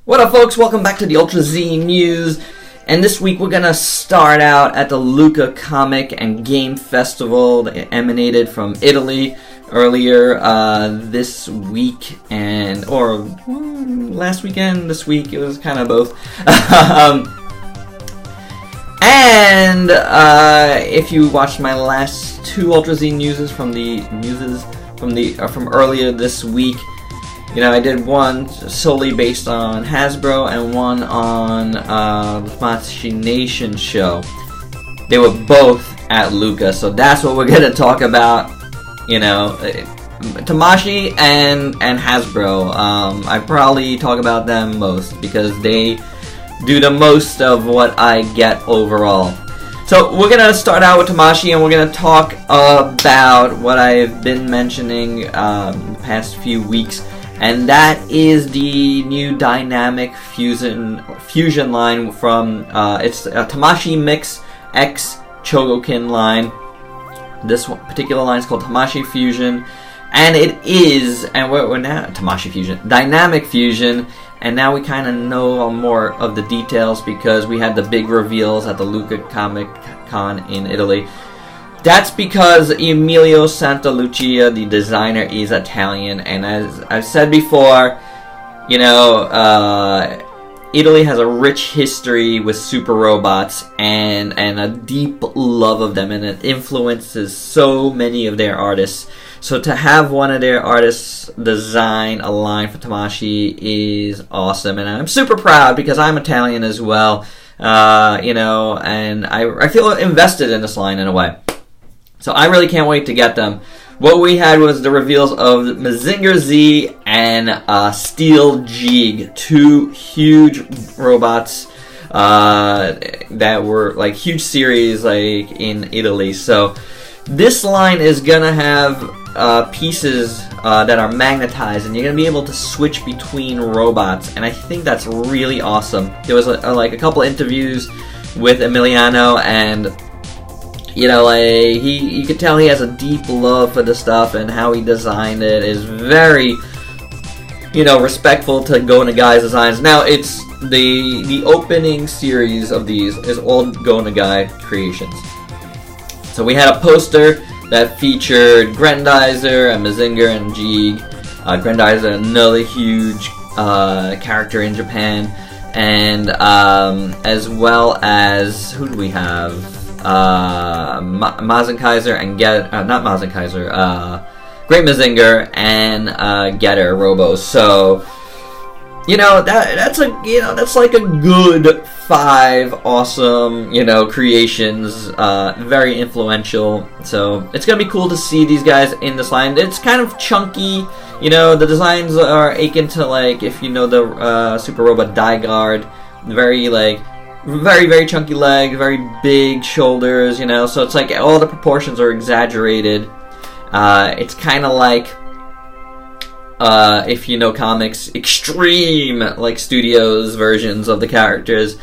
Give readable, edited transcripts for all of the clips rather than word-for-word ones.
What up, folks? Welcome back to the Ultra Z News. And this week we're gonna start out at the Lucca Comic and Game Festival that emanated from Italy earlier this week or last weekend. This week it was kind of both. And if you watched my last two Ultra Z Newses from earlier this week. You know, I did one solely based on Hasbro and one on the Machination show. They were both at Lucca, so that's what we're gonna talk about. You know, Tamashi and Hasbro. I probably talk about them most because they do the most of what I get overall. So we're gonna start out with Tamashi, and we're gonna talk about what I've been mentioning the past few weeks. And that is the new Dynamic Fusion line from, it's a Tamashi Mix X Chogokin line. This particular line is called Tamashi Fusion. And it is, and we're now, Tamashi Fusion, Dynamic Fusion. And now we kind of know more of the details because we had the big reveals at the Lucca Comic Con in Italy. That's because Emilio Santalucia, the designer, is Italian, and as I've said before, you know, Italy has a rich history with super robots and a deep love of them, and it influences so many of their artists. So to have one of their artists design a line for Tamashi is awesome, and I'm super proud because I'm Italian as well, you know, and I feel invested in this line in a way. So I really can't wait to get them. What we had was the reveals of Mazinger Z and Steel Jeeg, two huge robots that were like huge series like in Italy. So this line is gonna have pieces that are magnetized, and you're gonna be able to switch between robots, and I think that's really awesome. There was like a couple interviews with Emiliano, and you know, like you could tell he has a deep love for the stuff, and how he designed it is very, you know, respectful to Go Nagai's designs. Now, it's the opening series of these is all Go Nagai creations. So we had a poster that featured Grendizer and Mazinger and Jeeg. Grendizer, another huge character in Japan, and as well as who do we have? Mazinkaiser and not Mazinkaiser, Great Mazinger and Getter Robos. So you know that's like a good 5 awesome, you know, creations, very influential. So it's gonna be cool to see these guys in this line. It's kind of chunky, you know. The designs are akin to, like, if you know the Super Robot Die Guard, very like. Very, very chunky legs, very big shoulders, you know, so it's like all the proportions are exaggerated. It's kind of like, if you know comics, extreme, like, studios versions of the characters.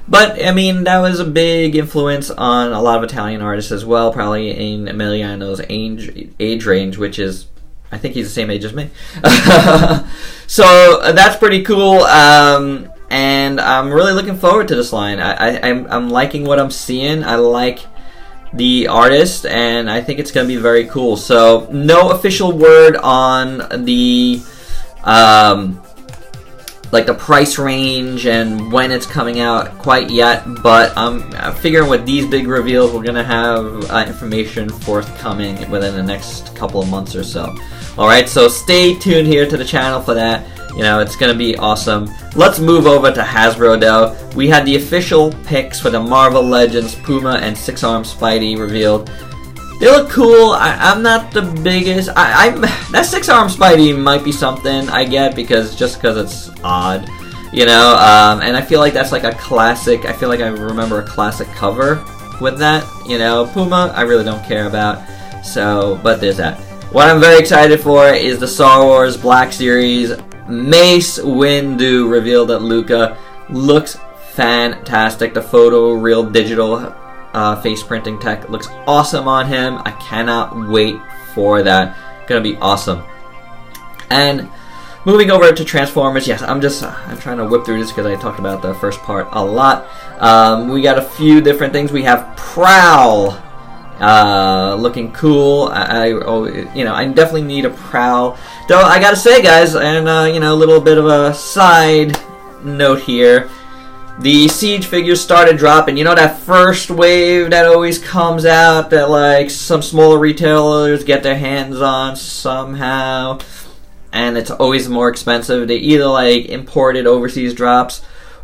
But, I mean, that was a big influence on a lot of Italian artists as well, probably in Emiliano's age range, which is, I think he's the same age as me. So, that's pretty cool. And I'm really looking forward to this line. I'm liking what I'm seeing. I like the artist, and I think it's going to be very cool. So, no official word on the like the price range and when it's coming out quite yet. But I'm figuring with these big reveals, we're going to have information forthcoming within the next couple of months or so. Alright, so stay tuned here to the channel for that. You know, it's going to be awesome. Let's move over to Hasbro, though. We had the official picks for the Marvel Legends Puma and 6-Arm Spidey revealed. They look cool. I'm not the biggest... that 6-Arm Spidey might be something I get because it's odd. You know, and I feel like that's like a classic... I feel like I remember a classic cover with that. You know, Puma, I really don't care about. So, but there's that. What I'm very excited for is the Star Wars Black Series Mace Windu revealed at Lucca. Looks fantastic. The photo real digital face printing tech looks awesome on him. I cannot wait for that. Gonna be awesome. And moving over to Transformers. Yes, I'm trying to whip through this because I talked about the first part a lot. We got a few different things. We have Prowl, looking cool. I definitely need a Prowl. Though I gotta say, guys, and a little bit of a side note here. The Siege figures started dropping. You know that first wave that always comes out that like some smaller retailers get their hands on somehow, and it's always more expensive. They either like imported overseas drops,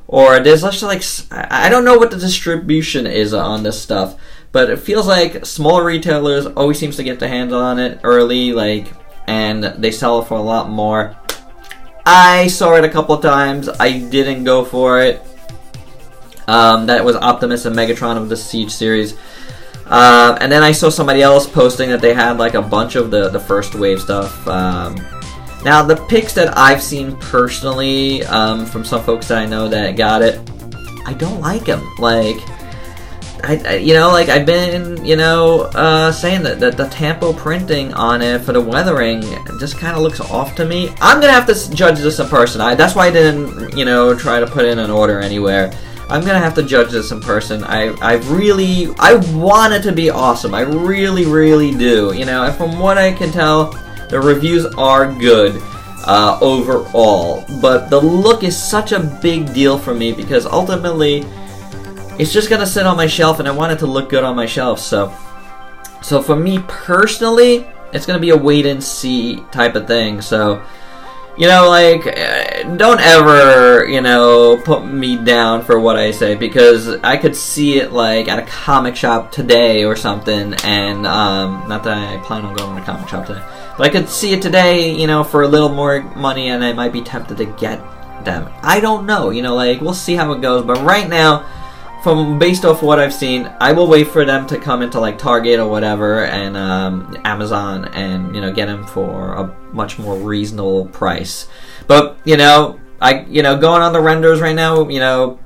or there's just like I don't know what the distribution is on this stuff, but it feels like smaller retailers always seems to get their hands on it early, like, and they sell it for a lot more. I saw it a couple times. I didn't go for it. That was Optimus and Megatron of the Siege series. And then I saw somebody else posting that they had like a bunch of the first wave stuff. Now the pics that I've seen personally from some folks that I know that got it, I don't like them. Like, I've been saying that the tampo printing on it for the weathering just kind of looks off to me. I'm gonna have to judge this in person. That's why I didn't try to put in an order anywhere. I'm gonna have to judge this in person. I want it to be awesome. I really, really do. And from what I can tell, the reviews are good overall. But the look is such a big deal for me because ultimately, it's just gonna sit on my shelf, and I want it to look good on my shelf. So for me personally, it's gonna be a wait and see type of thing. So. Don't ever, put me down for what I say, because I could see it, like, at a comic shop today or something, and, not that I plan on going to a comic shop today, but I could see it today, for a little more money, and I might be tempted to get them. I don't know, we'll see how it goes, but right now, based off what I've seen, I will wait for them to come into like Target or whatever and Amazon and get them for a much more reasonable price. But going on the renders right now,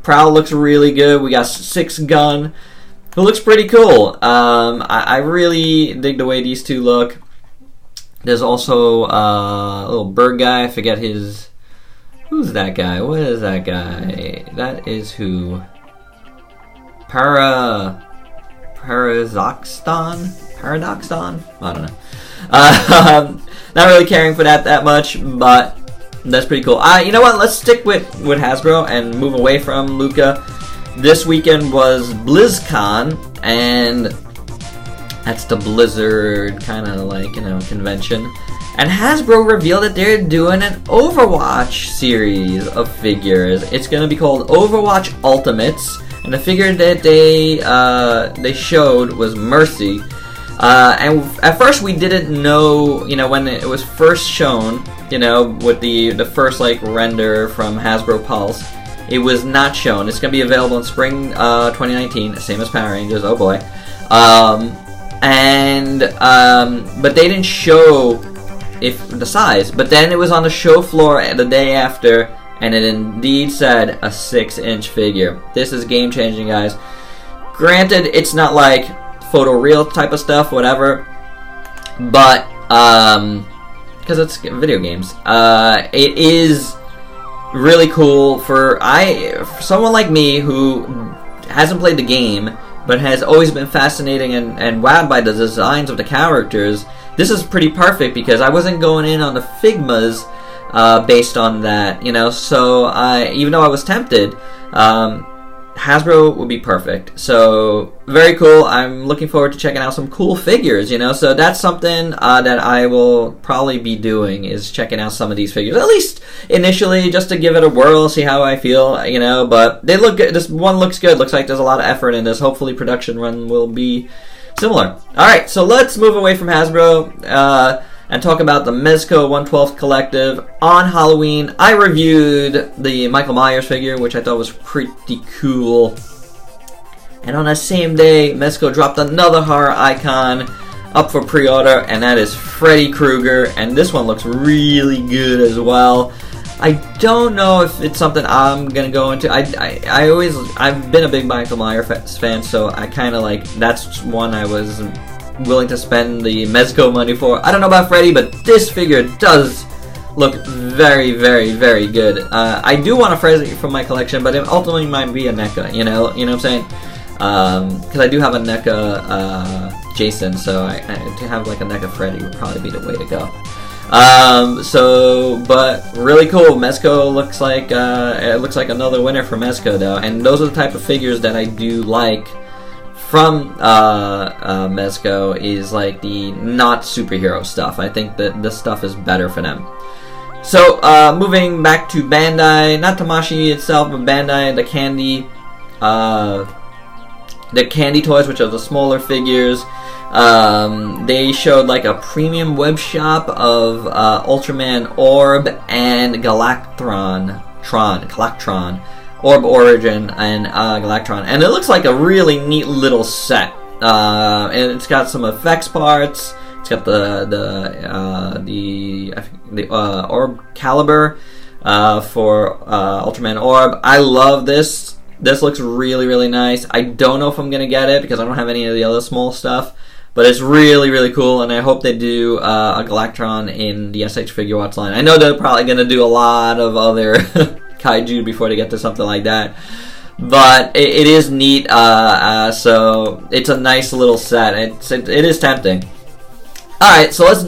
Prowl looks really good. We got 6 Gun, who looks pretty cool. I really dig the way these two look. There's also a little bird guy. I forget his. Who's that guy? What is that guy? That is who. Paradoxon? I don't know. Not really caring for that much, but that's pretty cool. You know what? Let's stick with Hasbro and move away from Luca. This weekend was BlizzCon, and that's the Blizzard kind of like, convention. And Hasbro revealed that they're doing an Overwatch series of figures. It's going to be called Overwatch Ultimates. And the figure that they showed was Mercy. And at first we didn't know, when it was first shown, with the first like render from Hasbro Pulse, it was not shown. It's going to be available in spring 2019, same as Power Rangers, oh boy. But they didn't show the size. But then it was on the show floor the day after, and it indeed said a 6-inch figure. This is game-changing, guys. Granted, it's not like photoreal type of stuff, whatever, but because it's video games, it is really cool for someone like me who hasn't played the game but has always been fascinated and wowed by the designs of the characters. This is pretty perfect because I wasn't going in on the Figmas. Based on that, so even though I was tempted, Hasbro would be perfect. So very cool. I'm looking forward to checking out some cool figures, so that's something that I will probably be doing, is checking out some of these figures, at least initially, just to give it a whirl, see how I feel, but they look good. This one looks good. Looks like there's a lot of effort in this. Hopefully production run will be similar. Alright, so let's move away from Hasbro and talk about the Mezco 1/12 Collective. On Halloween, I reviewed the Michael Myers figure, which I thought was pretty cool. And on that same day, Mezco dropped another horror icon up for pre-order, and that is Freddy Krueger, and this one looks really good as well. I don't know if it's something I'm gonna go into. I've been a big Michael Myers fan, so I kind of like, that's one I was willing to spend the Mezco money for. I don't know about Freddy, but this figure does look very, very, very good. I do want a Freddy from my collection, but it ultimately might be a NECA, you know what I'm saying? Because I do have a NECA Jason, so to have like a NECA Freddy would probably be the way to go. But really cool. Mezco looks like it looks like another winner for Mezco though, and those are the type of figures that I do like from Mezco, is like the not superhero stuff. I think that this stuff is better for them. So moving back to Bandai, not Tamashii itself, but Bandai, the candy toys, which are the smaller figures. They showed like a premium web shop of Ultraman Orb and Galactron, Orb Origin and Galactron, and it looks like a really neat little set. And it's got some effects parts. It's got the Orb caliber for Ultraman Orb. I love this. This looks really, really nice. I don't know if I'm gonna get it because I don't have any of the other small stuff. But it's really, really cool, and I hope they do a Galactron in the SH Figure Watch line. I know they're probably going to do a lot of other kaiju before they get to something like that. But it is neat, so it's a nice little set. It is tempting. Alright, so let's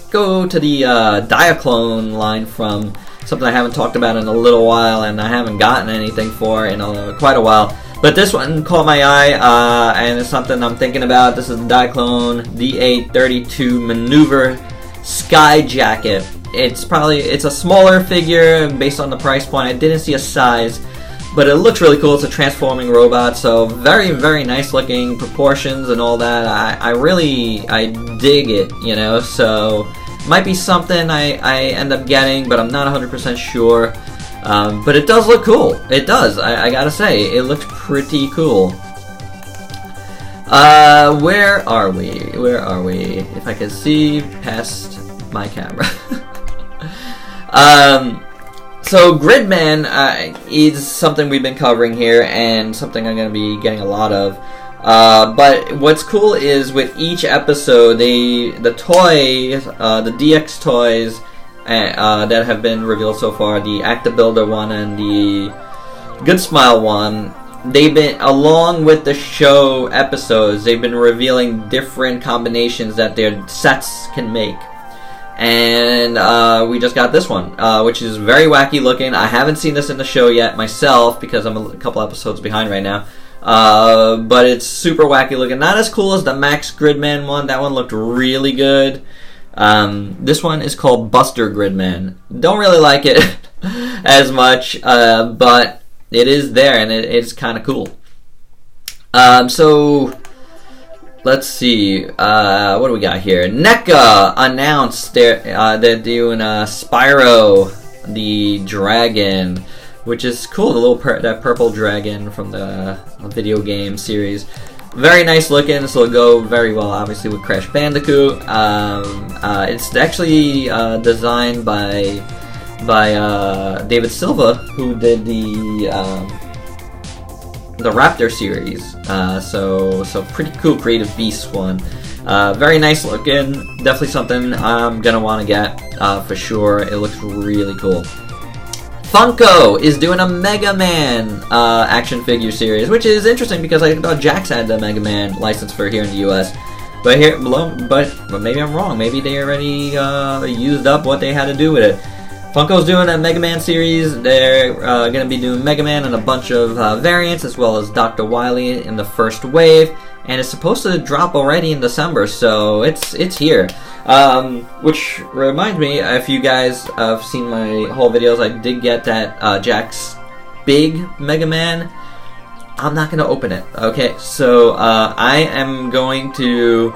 go to the Diaclone line from something I haven't talked about in a little while, and I haven't gotten anything for in quite a while. But this one caught my eye, and it's something I'm thinking about. This is the Diaclone D832 Maneuver Sky Jacket. It's a smaller figure based on the price point. I didn't see a size, but it looks really cool. It's a transforming robot, so very, very nice looking proportions and all that. I dig it, you know. So might be something I end up getting, but I'm not 100% sure. But it does look cool. It does. I gotta say, it looks pretty cool. Where are we? If I can see past my camera. So Gridman is something we've been covering here, and something I'm gonna be getting a lot of. But what's cool is with each episode, the toys, the DX toys, that have been revealed so far, the Acta Builder one and the Good Smile one, they've been, along with the show episodes, they've been revealing different combinations that their sets can make. And we just got this one, which is very wacky looking. I haven't seen this in the show yet myself because I'm a couple episodes behind right now. But it's super wacky looking. Not as cool as the Max Gridman one. That one looked really good. This one is called Buster Gridman. Don't really like it as much, but it is there, and it's kind of cool. So let's see. What do we got here? NECA announced they're doing Spyro the Dragon, which is cool. The little that purple dragon from the video game series. Very nice looking. This will go very well, obviously, with Crash Bandicoot. It's actually designed by David Silva, who did the Raptor series. So pretty cool, Creative Beasts one. Very nice looking. Definitely something I'm gonna want to get for sure. It looks really cool. Funko is doing a Mega Man action figure series, which is interesting because I thought Jakks had the Mega Man license for here in the US. But maybe I'm wrong. Maybe they already used up what they had to do with it. Funko's doing a Mega Man series. They're going to be doing Mega Man and a bunch of variants, as well as Dr. Wily in the first wave. And it's supposed to drop already in December, so it's here. Which reminds me, if you guys have seen my whole videos, I did get that Jakks Big Mega Man. I'm not going to open it, okay? So I am going to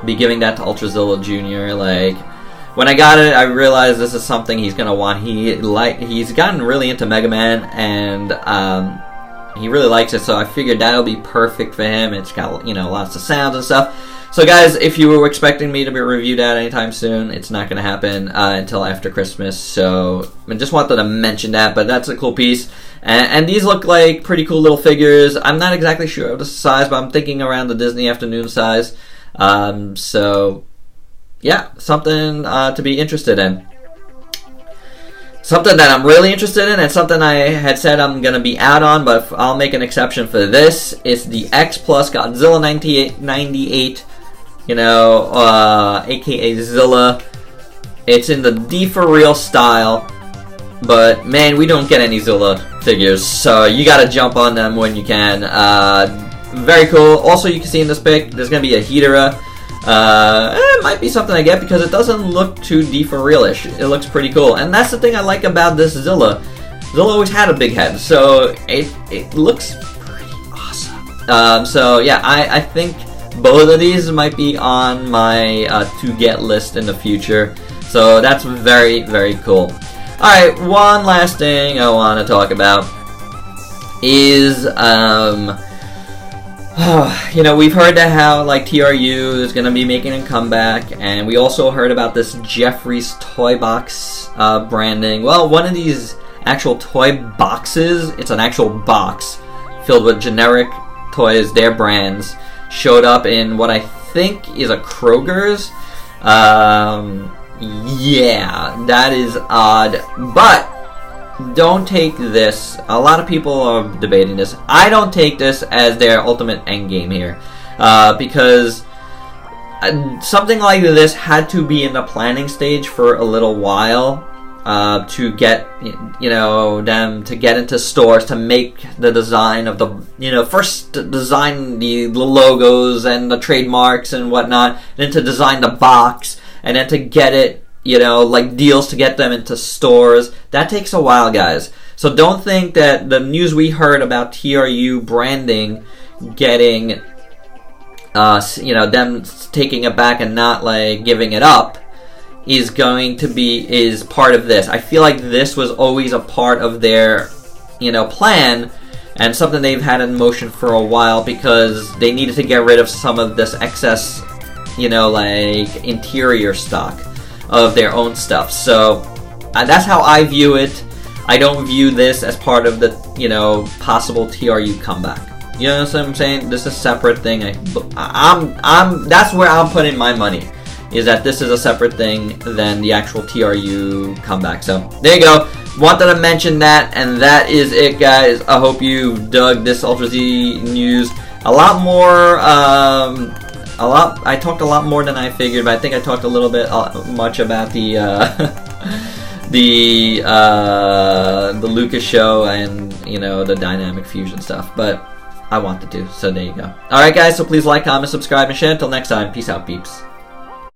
be giving that to Ultrazilla Jr. Like, when I got it, I realized this is something he's going to want. He's gotten really into Mega Man, and he really likes it, so I figured that'll be perfect for him. It's got, you know, lots of sounds and stuff. So guys, if you were expecting me to be review that anytime soon, it's not going to happen until after Christmas. So I just wanted to mention that, but that's a cool piece. And these look like pretty cool little figures. I'm not exactly sure of the size, but I'm thinking around the Disney Afternoon size. So yeah, something to be interested in. something that I'm really interested in, and something I had said I'm going to be out on, but I'll make an exception for this. It's the X Plus Godzilla 98, aka Zilla. It's in the D for real style, but man, we don't get any Zilla figures, so you gotta jump on them when you can. Very cool. Also, you can see in this pic, there's gonna be a Hedorah. It might be something I get because it doesn't look too D for real-ish. It looks pretty cool, and that's the thing I like about this Zilla. Zilla always had a big head, so it looks pretty awesome. So yeah, I think both of these might be on my to get list in the future. So that's very, very cool. Alright, one last thing I want to talk about is, we've heard that how, like, TRU is going to be making a comeback, and we also heard about this Jeffrey's Toy Box branding. Well, one of these actual toy boxes, it's an actual box filled with generic toys, their brands, showed up in what I think is a Kroger's. Yeah, that is odd, but don't take this. A lot of people are debating this. I don't take this as their ultimate endgame here, because something like this had to be in the planning stage for a little while to get them to get into stores, to make the design of the first design the logos and the trademarks and whatnot, then to design the box, and then to get it, like deals to get them into stores. That takes a while, guys. So don't think that the news we heard about TRU branding getting, them taking it back and not like giving it up is part of this. I feel like this was always a part of their, plan, and something they've had in motion for a while because they needed to get rid of some of this excess, like interior stock of their own stuff. So that's how I view it. I don't view this as part of the possible TRU comeback. You know what I'm saying? This is a separate thing. That's where I'm putting my money, is that this is a separate thing than the actual TRU comeback. So there you go. Wanted to mention that, and that is it, guys. I hope you dug this Ultra Z news. A lot more. I talked a lot more than I figured, but I think I talked a little bit much about the the Lucas show and the Dynamic Fusion stuff, but I wanted to, so there you go. Alright, guys, so please like, comment, subscribe, and share. Until next time, peace out, peeps.